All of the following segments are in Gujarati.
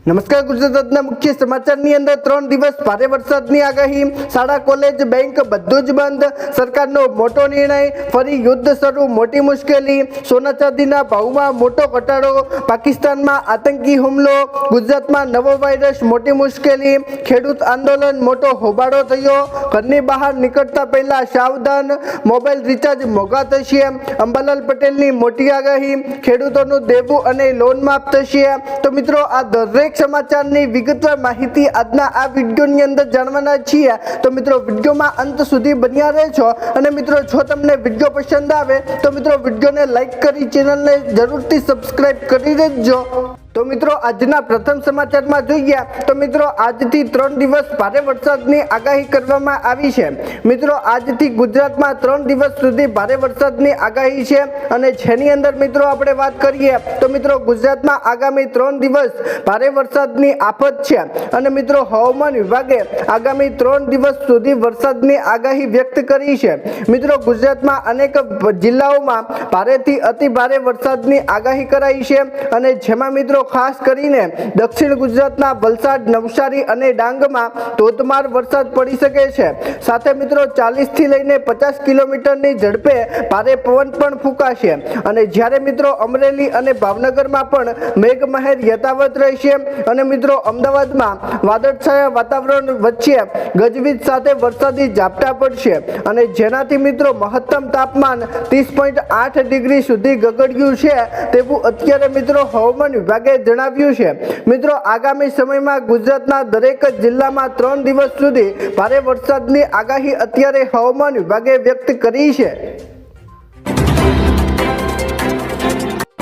નમસ્કાર, ગુજરાતના મુખ્ય સમાચારની અંદર 3 દિવસ ભારે વરસાદની આગાહી, શાળા કોલેજ બેંક બધું જ બંધ, સરકારનો મોટો નિર્ણય, ફરી યુદ્ધ શરૂ, મોટી મુશ્કેલી, સોના ચાંદીના ભાવમાં મોટો ઘટાડો, પાકિસ્તાનમાં આતંકી હુમલો, ગુજરાતમાં નવો વાયરસ, મોટી મુશ્કેલી, ખેડૂત આંદોલન, મોટો હોબાળો થયો, ઘરની બહાર નીકળતા પહેલા સાવધાન, મોબાઈલ રિચાર્જ મોંઘા થશે, અંબાલાલ પટેલની મોટી આગાહી, ખેડૂતોનું દેવું અને લોન માફ થશે। તો મિત્રો, આ દરેક સમાચારની વિગતવાર માહિતી આજના આ વિડીયોની અંદર જાણવાના છીએ। તો મિત્રો, વિડીયોમાં અંત સુધી બન્યા રહેજો અને મિત્રો, જો તમને વિડીયો પસંદ આવે તો મિત્રો વિડીયોને લાઈક કરી ચેનલને જરૂરથી સબસ્ક્રાઇબ કરી દેજો। તો મિત્રો, આજના પ્રથમ સમાચારમાં જોઈએ તો મિત્રો, આજથી 3 દિવસ ભારે વરસાદની આગાહી કરવામાં આવી છે। મિત્રો, આજથી ગુજરાતમાં 3 દિવસ સુધી ભારે વરસાદની આગાહી છે અને જેની અંદર મિત્રો આપણે વાત કરીએ તો મિત્રો, ગુજરાતમાં આગામી 3 દિવસ ભારે વરસાદની આફત છે અને મિત્રો, હવામાન વિભાગે આગામી 3 દિવસ સુધી વરસાદની આગાહી વ્યક્ત કરી છે। મિત્રો, ગુજરાતમાં અનેક જિલ્લાઓમાં ભારેથી અતિ ભારે વરસાદની આગાહી કરાઈ છે અને જેમાં મિત્રો ખાસ કરીને દક્ષિણ ગુજરાતના વલસાડ, નવસારી અને ડાંગમાં ધોધમાર વરસાદ પડી શકે છે। સાથે મિત્રો 40 થી લઈને 50 કિલોમીટરની ઝડપે ભારે પવન પણ ફૂંકાશે અને જ્યારે મિત્રો અમરેલી અને ભાવનગરમાં પણ મેઘમહેર યથાવત રહેશે અને મિત્રો અમદાવાદમાં વાદળછાયા વાતાવરણ વચ્ચે ગજવીજ સાથે વરસાદી ઝાપટા પડશે અને જેનાથી મિત્રો મહત્તમ તાપમાન 30.8 ડિગ્રી સુધી ગગડ્યું છે તેવું અત્યારે મિત્રો હવામાન વિભાગે જણાવ્યું છે। મિત્રો, આગામી સમયમાં ગુજરાતના દરેક જિલ્લામાં 3 દિવસ સુધી ભારે વરસાદની આગાહી અત્યારે હવામાન વિભાગે વ્યક્ત કરી છે।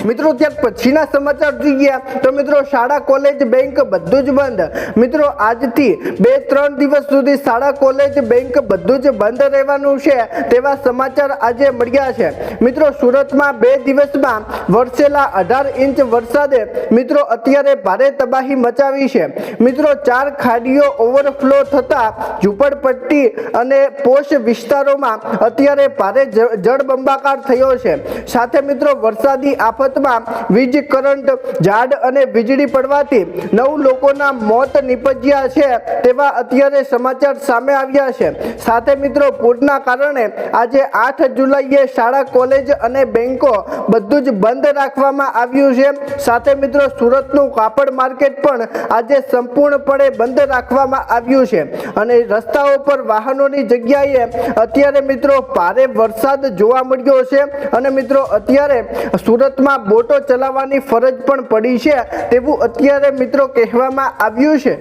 મિત્રો, ત્યાર પછીના સમાચાર જોઈએ તો મિત્રો, શાળા કોલેજ બેંક બધું જ બંધ। મિત્રો, આજથી 2-3 દિવસ સુધી શાળા કોલેજ બેંક બધું જ બંધ રહેવાનું છે તેવા સમાચાર આજે મળ્યા છે। મિત્રો, સુરતમાં 2 દિવસમાં વરસેલા 18 ઇંચ વરસાદે મિત્રો અત્યારે ભારે તબાહી મચાવી છે। મિત્રો, 4 ખાડીઓ ઓવરફ્લો થતા ઝૂંપડપટ્ટી અને પોશ વિસ્તારોમાં અત્યારે ભારે જળબંબાકાર થયો છે। સાથે મિત્રો વરસાદી આફત વીજ કરંટ, ઝાડ અને વીજળી પડવાથી 9 લોકોના મોત નિપજ્યા છે તેવા અત્યારે સમાચાર સામે આવ્યા છે। સાથે મિત્રો પૂરના કારણે આજે 8 જુલાઈએ શાળા કોલેજ અને બેંકો બધું જ બંધ રાખવામાં આવ્યું છે। સાથે મિત્રો સુરતનું કાપડ માર્કેટ પણ આજે સંપૂર્ણપણે બંધ રાખવામાં આવ્યું છે અને રસ્તાઓ પર વાહનોની જગ્યાએ અત્યારે મિત્રો ભારે વરસાદ જોવા મળ્યો છે અને મિત્રો અત્યારે સુરતમાં બોટો ચલાવવાની ફરજ પણ પડી છે તેવું અત્યારે મિત્રો કહેવામાં આવ્યું છે।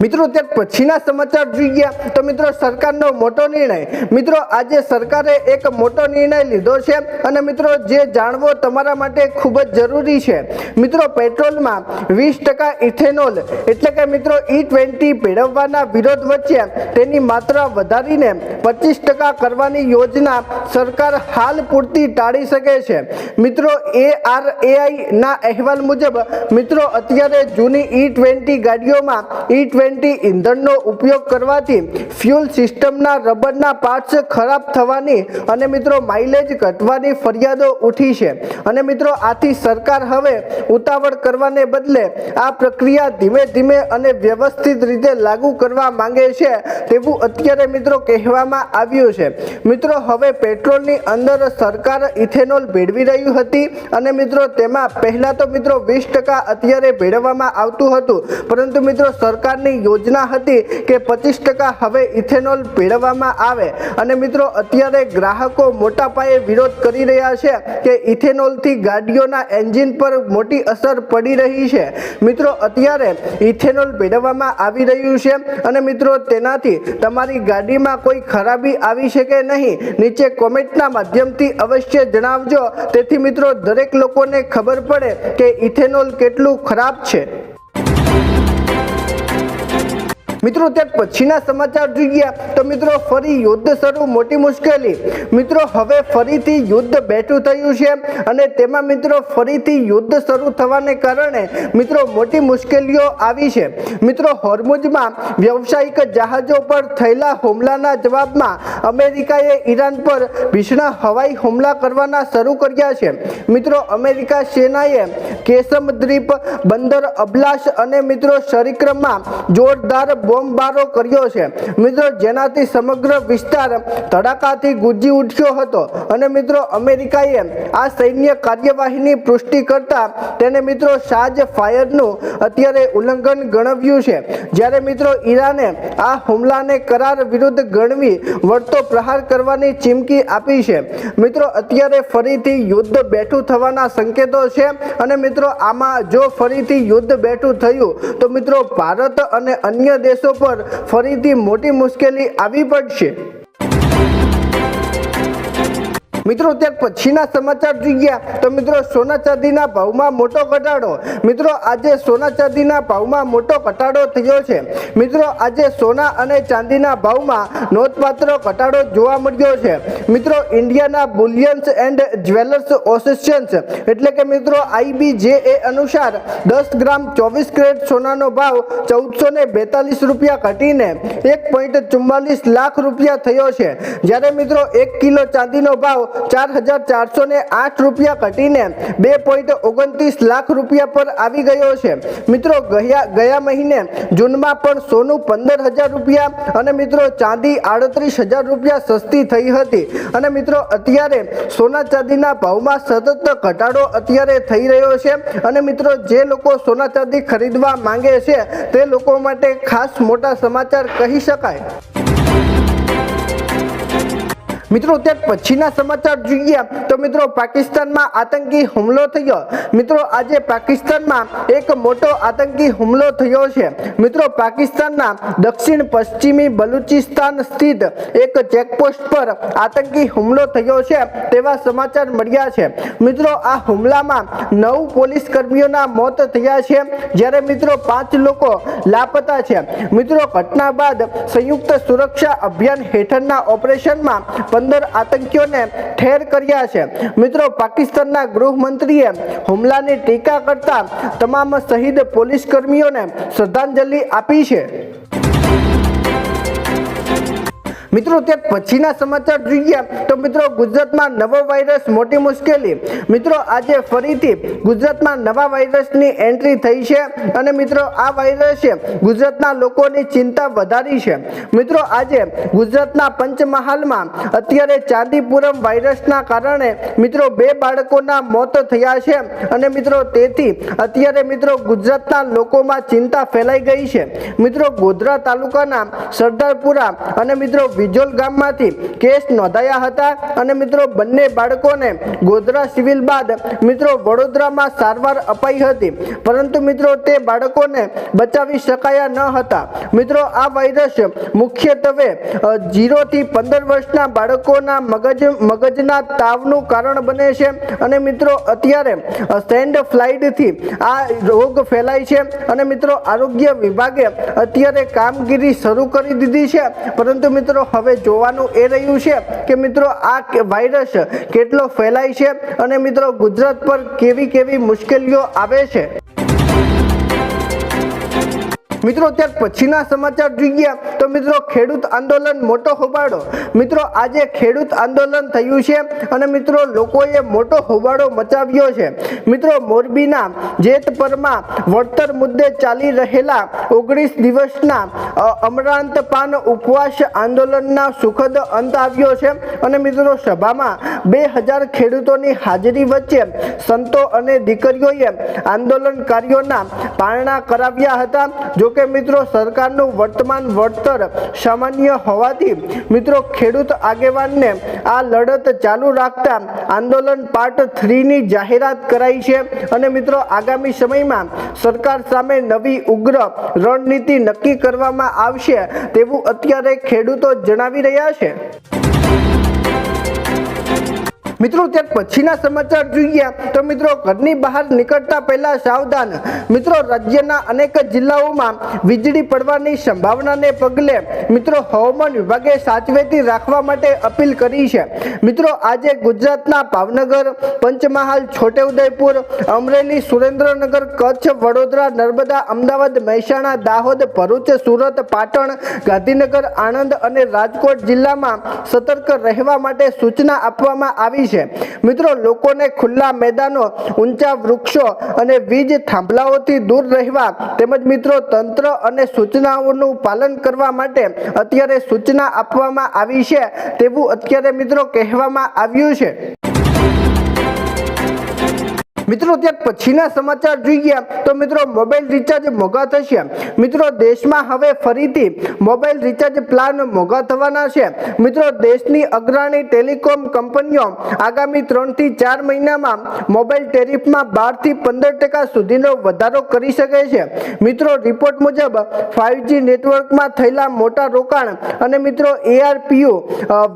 મિત્રો, ત્યાર પછીના સમાચાર જોઈએ તો મિત્રો સરકારનો મોટો નિર્ણય। મિત્રો, આજે સરકારે એક મોટો નિર્ણય લીધો છે અને મિત્રો જે જાણવો તમારા માટે ખૂબ જ જરૂરી છે। મિત્રો, પેટ્રોલમાં 20% ઇથેનોલ એટલે કે મિત્રો E20 ભેળવવાના વિરોધ વચ્ચે તેની માત્રા વધારીને 25% કરવાની યોજના સરકાર હાલ પૂરતી ટાળી શકે છે। મિત્રો, ARAI ના અહેવાલ મુજબ મિત્રો અત્યારે જૂની E20 ગાડીઓમાં E20 ઇંધણનો ઉપયોગ કરવાથી ફ્યુલ સિસ્ટમના રબરના પાર્ટ્સ ખરાબ થવાની અને મિત્રો માઇલેજ ઘટવાની ફરિયાદો ઉઠી છે અને મિત્રો આથી સરકાર હવે ઉતાવળ કરવાને બદલે આ પ્રક્રિયા ધીમે ધીમે અને વ્યવસ્થિત રીતે લાગુ કરવા માંગે છે તેવું અત્યારે મિત્રો કહેવામાં આવ્યું છે। મિત્રો, હવે પેટ્રોલની અંદર સરકાર ઇથેનોલ ભેળવી રહ્યું હતી અને મિત્રો તેમાં પહેલા તો મિત્રો 20% અત્યારે ભેળવવામાં આવતું હતું, પરંતુ મિત્રો સરકારની યોજના હતી કે 25% હવે ઇથેનોલ ભેળવવામાં આવે અને મિત્રો અત્યારે ગ્રાહકો મોટા પાયે વિરોધ કરી રહ્યા છે કે ઇથેનોલથી ગાડીઓના એન્જિન પર મોટી અસર પડી રહી છે। મિત્રો, અત્યારે ઇથેનોલ ભેળવવામાં આવી રહ્યું છે અને મિત્રો તેનાથી તમારી ગાડીમાં કોઈ ખરાબી આવી છે કે નહીં, નીચે કોમેન્ટના માધ્યમથી અવશ્ય જણાવજો, તેથી મિત્રો દરેક લોકોને ખબર પડે કે ઇથેનોલ કેટલું ખરાબ છે। મિત્રો ત્યાર પછીના સમાચાર જોઈએ તો મિત્રો ફરી યુદ્ધ શરૂ, મોટી મુશ્કેલી. મિત્રો હવે ફરીથી યુદ્ધ બેઠું થયું છે અને તેમાં મિત્રો ફરીથી યુદ્ધ શરૂ થવાને કારણે મિત્રો મોટી મુશ્કેલીઓ આવી છે. મિત્રો હોર્મુઝમાં વ્યવસાયિક જહાજો પર થયેલા હુમલાના જવાબમાં અમેરિકાએ ઈરાન પર ભીષણ હવાઈ હુમલા કરવાના શરૂ કર્યા છે. મિત્રો અમેરિકા સેનાએ કેસમ દ્વીપ, બંદર અબલાસ અને મિત્રો શરીક્રમમાં જોરદાર બોમ્બમારો કર્યો છે. મિત્રો જેનાથી સમગ્ર વિસ્તાર ધડાકાથી ગુંજી ઉઠ્યો હતો અને મિત્રો અમેરિકાએ આ સૈન્ય કાર્યવાહીની પુષ્ટિ કરતા તેને મિત્રો સાજ ફાયરનું અત્યારે ઉલ્લંઘન ગણવ્યું છે. જ્યારે મિત્રો ઈરાને આ હુમલાને કરાર વિરુદ્ધ ગણવી વળતો પ્રહાર કરવાની ચીમકી આપી છે. મિત્રો અત્યારે ફરીથી યુદ્ધ બેઠું થવાના સંકેતો છે અને મિત્રો આમાં જો ફરીથી યુદ્ધ બેઠું થયું તો મિત્રો ભારત અને અન્ય દેશો પર ફરીથી મોટી મુશ્કેલી આવી પડશે. મિત્રો ત્યાર પછીના સમાચાર જોઈએ તો મિત્રો સોના ચાંદીના ભાવમાં મોટો ઘટાડો. મિત્રો આજે સોના ચાંદીના ભાવમાં મોટો ઘટાડો થયો છે. મિત્રો આજે સોના અને ચાંદીના ભાવમાં નોંધપાત્ર ઘટાડો જોવા મળ્યો છે. મિત્રો ઇન્ડિયાના બુલિયન્સ એન્ડ જ્વેલર્સ એસોસિએશન એટલે કે મિત્રો IBJA અનુસાર 10 ગ્રામ 24 કેરેટ સોનાનો ભાવ 1442 રૂપિયા ઘટીને 1.44 લાખ રૂપિયા થયો છે. જ્યારે મિત્રો 1 કિલો ચાંદીનો ભાવ 4,408 રૂપિયા ઘટીને 2.29 લાખ રૂપિયા પર આવી ગયો છે. મિત્રો ગયા મહિને જૂનમાં પણ સોનું 15,000 રૂપિયા અને મિત્રો ચાંદી 38,000 રૂપિયા સસ્તી થઈ હતી અને મિત્રો અત્યારે સોના ચાંદીના ભાવમાં સતત ઘટાડો અત્યારે થઈ રહ્યો છે અને મિત્રો જે લોકો સોના ચાંદી ખરીદવા માંગે છે તે લોકો માટે ખાસ મોટા સમાચાર કહી શકાય. મિત્રો ત્યાર પછીના સમાચાર જોઈએ તો મિત્રો પાકિસ્તાનમાં આતંકી હુમલો થયો. મિત્રો આજે પાકિસ્તાનમાં એક મોટો આતંકી હુમલો થયો છે. મિત્રો પાકિસ્તાનના દક્ષિણ પશ્ચિમી બલુચિસ્તાન સ્થિત એક ચેકપોસ્ટ પર આતંકી હુમલો થયો છે તેવા સમાચાર મળ્યા છે. મિત્રો આ હુમલામાં 9 પોલીસ કર્મીઓના મોત થયા છે જ્યારે મિત્રો 5 લોકો લાપતા છે. મિત્રો ઘટના બાદ સંયુક્ત સુરક્ષા અભિયાન હેઠળના ઓપરેશનમાં 15 આતંકીઓને ઠેર કર્યા છે. મિત્રો પાકિસ્તાનના ગૃહમંત્રીએ હુમલાની ટીકા કરતા તમામ શહીદ પોલીસ કર્મીઓને શ્રદ્ધાંજલિ આપી છે. મિત્રો ત્યાર પછીના સમાચાર જોઈએ તો મિત્રો ગુજરાતમાં નવો વાયરસ, મોટી મુશ્કેલી. મિત્રો આજે ફરીથી ગુજરાતમાં નવા વાયરસની એન્ટ્રી થઈ છે અને મિત્રો આ વાયરસે ગુજરાતના લોકોની ચિંતા વધારી છે. મિત્રો આજે ગુજરાતના પંચમહાલમાં અત્યારે ચાંદીપુરમ વાયરસના કારણે મિત્રો 2 બાળકોના મોત થયા છે અને મિત્રો તેથી અત્યારે મિત્રો ગુજરાતના લોકોમાં ચિંતા ફેલાઈ ગઈ છે. મિત્રો ગોધરા તાલુકાના સરદારપુરા અને મિત્રો વિજોલ ગામમાંથી કેસ નોંધાયા હતા અને મિત્રો બંને બાળકોને ગોધરા સિવિલ બાદ મિત્રો વડોદરામાં સારવાર અપાઈ હતી પરંતુ મિત્રો તે બાળકોને બચાવી શકાયા ન હતા. મિત્રો આ વાયરસ મુખ્યત્વે 0 થી 15 વર્ષના બાળકોના મગજના તાવનું કારણ બને છે અને મિત્રો અત્યારે સેન્ડ ફ્લાઇટથી આ રોગ ફેલાય છે અને મિત્રો આરોગ્ય વિભાગે અત્યારે કામગીરી શરૂ કરી દીધી છે પરંતુ મિત્રો હવે જોવાનું એ રહ્યું છે કે મિત્રો આ વાયરસ કેટલો ફેલાય છે અને મિત્રો ગુજરાત પર કેવી મુશ્કેલીઓ આવે છે. મિત્રો ત્યાર પછીના સમાચાર જોઈએ તો મિત્રો ખેડૂત આંદોલન, મોટો હોબાળો. મિત્રો આજે ખેડૂત આંદોલન થયું છે અને મિત્રો લોકોએ મોટો હોબાળો મચાવ્યો છે. મિત્રો મોરબીના જેતપરમાં વળતર મુદ્દે ચાલી રહેલા 19 દિવસના અમરાંત પાન ઉપવાસ આંદોલનના સુખદ અંત આવ્યો છે અને મિત્રો સભામાં 2000 ખેડૂતોની હાજરી વચ્ચે સંતો અને દીકરીઓએ આંદોલનકારીઓના પારણા કરાવ્યા હતા. જોકે મિત્રો સરકારનું વર્તમાન વળતર સામાન્ય હોવાથી મિત્રો ખેડૂત આગેવાનને આ લડત ચાલુ રાખતા આંદોલન પાર્ટ 3 ની જાહેરાત કરાઈ છે અને મિત્રો આગામી સમયમાં સરકાર સામે નવી ઉગ્ર રણનીતિ નક્કી કરવામાં આવશે તેવું અત્યારે ખેડૂતો જણાવી રહ્યા છે. મિત્રો ત્યાર પછીના સમાચાર જોઈએ તો મિત્રો ઘરની બહાર નીકળતા પહેલા સાવધાન। મિત્રો રાજ્યના અનેક જિલ્લાઓમાં વીજળી પડવાની સંભાવનાને પગલે મિત્રો હવામાન વિભાગે સાવચેતી રાખવા માટે અપીલ કરી છે। મિત્રો આજે ગુજરાતના ભાવનગર, પંચમહાલ, છોટેઉદેપુર, અમરેલી, સુરેન્દ્રનગર, કચ્છ, વડોદરા, નર્મદા, અમદાવાદ, મહેસાણા, દાહોદ, ભરૂચ, સુરત, પાટણ, ગાંધીનગર, આણંદ અને રાજકોટ જિલ્લામાં સતર્ક રહેવા માટે સૂચના આપવામાં આવી છે। મિત્રો લોકોને ખુલ્લા મેદાનો, ઊંચા વૃક્ષો અને વીજ થાંભલાઓથી દૂર રહેવા તેમજ મિત્રો તંત્ર અને સૂચનાઓનું પાલન કરવા માટે અત્યારે સૂચના આપવામાં આવી છે તેવું અત્યારે મિત્રો કહેવામાં આવ્યું છે। મિત્રો ત્યાર પછીના સમાચાર જોઈએ તો મિત્રો મોબાઈલ રિચાર્જ મોંઘા થશે। મિત્રો દેશમાં હવે ફરીથી મોબાઈલ રિચાર્જ પ્લાન મોંઘા થવાના છે। મિત્રો દેશની અગ્રણી ટેલિકોમ કંપનીઓ આગામી 3 થી 4 મહિનામાં મોબાઈલ ટેરિફમાં 12 થી 15% સુધીનો વધારો કરી શકે છે। મિત્રો રિપોર્ટ મુજબ 5G નેટવર્કમાં થયેલા મોટા રોકાણ અને મિત્રો ARPU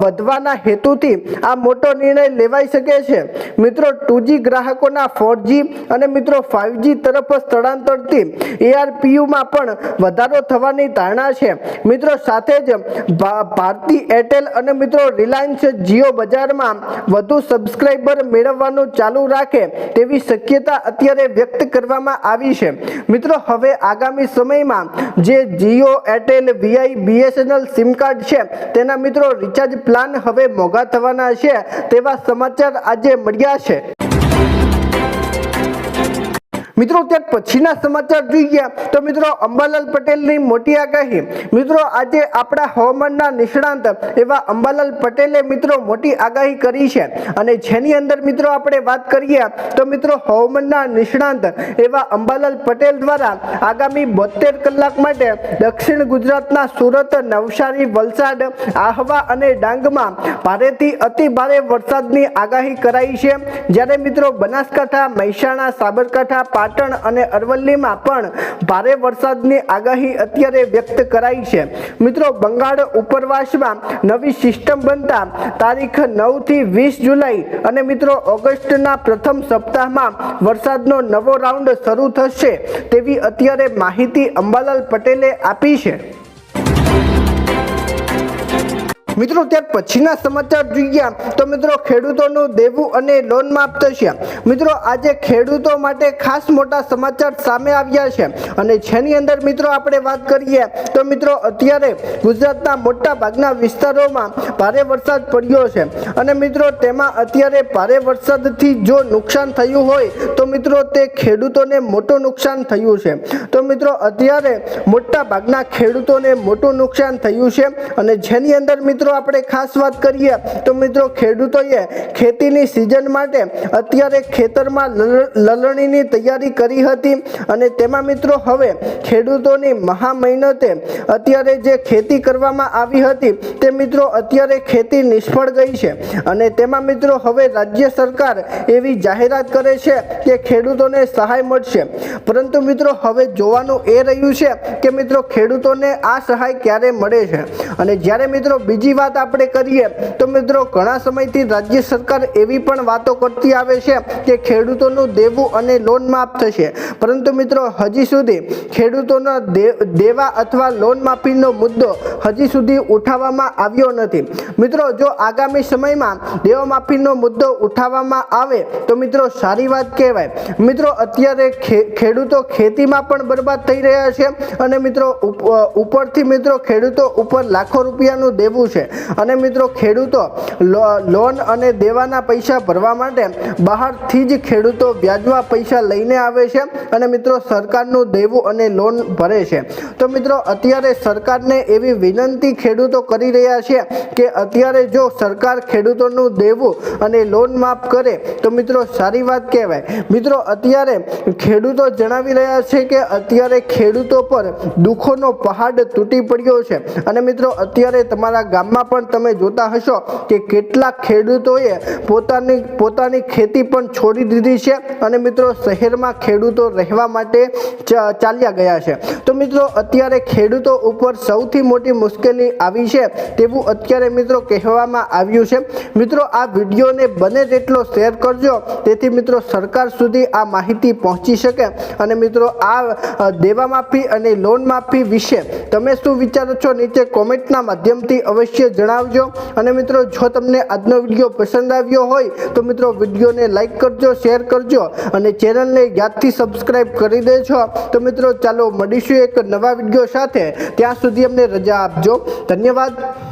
વધવાના હેતુથી આ મોટો નિર્ણય લેવાઈ શકે છે। મિત્રો 2G ગ્રાહકોના 4G અને મિત્રો 5G તરફ સ્થળાંતરથી ARPUમાં પણ વધારો થવાની ધારણા છે। મિત્રો સાથે જ ભારતી એરટેલ અને મિત્રો રિલાયન્સ જીઓ બજારમાં વધુ સબસ્ક્રાઇબર મેળવવાનું ચાલુ રાખે તેવી શક્યતા અત્યારે વ્યક્ત કરવામાં આવી છે। મિત્રો હવે આગામી સમયમાં જે Jio, Airtel, VI, BSNL sim card છે તેના મિત્રો રિચાર્જ પ્લાન હવે મોંઘા થવાના છે તેવા સમાચાર આજે મળ્યા છે। મિત્રો ત્યાર પછીના સમાચાર જોઈએ તો મિત્રો અંબાલાલ પટેલની મોટી આગાહી। મિત્રો આજે આપણા હવામાનના નિષ્ણાંત એવા અંબાલાલ પટેલે મિત્રો મોટી આગાહી કરી છે અને જેની અંદર મિત્રો આપણે વાત કરીએ તો મિત્રો હવામાનના નિષ્ણાંત એવા અંબાલાલ પટેલ દ્વારા આગામી 72 કલાક માટે દક્ષિણ ગુજરાતના સુરત, નવસારી, વલસાડ, આહવા અને ડાંગમાં ભારેથી અતિ ભારે વરસાદની આગાહી કરાઈ છે। જ્યારે મિત્રો બનાસકાંઠા, મહેસાણા, સાબરકાંઠા, પાટણ અને અરવલ્લીમાં પણ ભારે વરસાદની આગાહી અત્યારે વ્યક્ત કરાઈ છે। મિત્રો બંગાળ ઉપરવાસમાં નવી સિસ્ટમ બનતા તારીખ 9 થી 20 જુલાઈ અને મિત્રો ઓગસ્ટના પ્રથમ સપ્તાહમાં વરસાદનો નવો રાઉન્ડ શરૂ થશે તેવી અત્યારે માહિતી અંબાલાલ પટેલે આપી છે। મિત્રો ત્યાર પછીના સમાચાર જોઈએ તો મિત્રો ખેડૂતોનું દેવું અને લોન માફ થશે। મિત્રો આજે ખેડૂતો માટે ખાસ મોટા સમાચાર સામે આવ્યા છે અને જેની અંદર મિત્રો આપણે વાત કરીએ તો મિત્રો અત્યારે ગુજરાતના મોટા ભાગના વિસ્તારોમાં ભારે વરસાદ પડ્યો છે અને મિત્રો તેમાં અત્યારે ભારે વરસાદથી જો નુકસાન થયું હોય તો મિત્રો તે ખેડૂતોને મોટું નુકસાન થયું છે। તો મિત્રો અત્યારે મોટા ભાગના ખેડૂતોને મોટું નુકસાન થયું છે અને જેની અંદર મિત્રો આપણે ખાસ વાત કરીએ તો મિત્રો ખેડૂતોએ ખેતીની સિઝન માટે અત્યારે ખેતરમાં લલણીની તૈયારી કરી હતી અને તેમાં મિત્રો હવે ખેડૂતોની મહા મહેનતે અત્યારે જે ખેતી કરવામાં આવી હતી તે મિત્રો અત્યારે ખેતી નિષ્ફળ ગઈ છે અને તેમાં મિત્રો હવે રાજ્ય સરકાર એવી જાહેરાત કરે છે કે ખેડૂતોને સહાય મળશે, પરંતુ મિત્રો હવે જોવાનું એ રહ્યું છે કે મિત્રો ખેડૂતોને આ સહાય ક્યારે મળે છે। અને જ્યારે મિત્રો બીજી વાત આપણે કરીએ તો મિત્રો ઘણા સમયથી રાજ્ય સરકાર એવી પણ વાતો કરતી આવે છે કે ખેડૂતોનું દેવું અને લોન માફ થશે, પરંતુ મિત્રો હજી સુધી ખેડૂતોના દેવા અથવા લોન માફીનો મુદ્દો હજી સુધી ઉઠાવવામાં આવ્યો નથી। મિત્રો જો આગામી સમયમાં દેવા માફીનો મુદ્દો ઉઠાવવામાં આવે તો મિત્રો સારી વાત કહેવાય। મિત્રો અત્યારે ખેડૂતો ખેતીમાં પણ બરબાદ થઈ રહ્યા છે અને મિત્રો ઉપરથી મિત્રો ખેડૂતો ઉપર લાખો રૂપિયાનું દેવું છે અને મિત્રો ખેડૂતો લોન અને દેવાના પૈસા ભરવા માટે બહારથી જ ખેડૂતો વ્યાજમાં પૈસા લઈને આવે છે અને મિત્રો સરકારનું દેવું અને લોન ભરે છે। તો મિત્રો અત્યારે સરકારને એવી વિનંતી ખેડૂતો કરી રહ્યા છે કે અત્યારે જો સરકાર ખેડૂતોનું દેવું અને લોન માફ કરે તો મિત્રો સારી વાત કહેવાય। મિત્રો અત્યારે ખેડૂતો જણાવી રહ્યા છે કે અત્યારે ખેડૂતો પર દુઃખોનો પહાડ તૂટી પડ્યો છે અને મિત્રો અત્યારે તમારા ગામમાં હાલમાં પણ તમે જોતા હશો કે કેટલાક ખેડૂતોએ પોતાની ખેતી પણ છોડી દીધી છે અને મિત્રો શહેરમાં ખેડૂતો રહેવા માટે ચાલ્યા ગયા છે। તો મિત્રો અત્યારે ખેડૂતો ઉપર સૌથી મોટી મુશ્કેલી આવી છે તેવું અત્યારે મિત્રો કહેવામાં આવ્યું છે। મિત્રો આ વિડીયોને બને તેટલો શેર કરજો તેથી મિત્રો સરકાર સુધી આ માહિતી પહોંચી શકે। અને મિત્રો આ દેવા માફી અને લોન માફી વિશે તમે શું વિચારો છો નીચે કોમેન્ટના માધ્યમથી અવશ્ય જણાવજો। અને મિત્રો જો તમને આજનો વિડીયો પસંદ આવ્યો હોય તો મિત્રો વિડીયોને લાઈક કરજો, શેર કરજો અને ચેનલને યાદથી સબસ્ક્રાઇબ કરી દેજો। તો મિત્રો ચાલો મળીશું એક નવા વિડીયો સાથે, ત્યાં સુધી અમને રજા આપજો। ધન્યવાદ।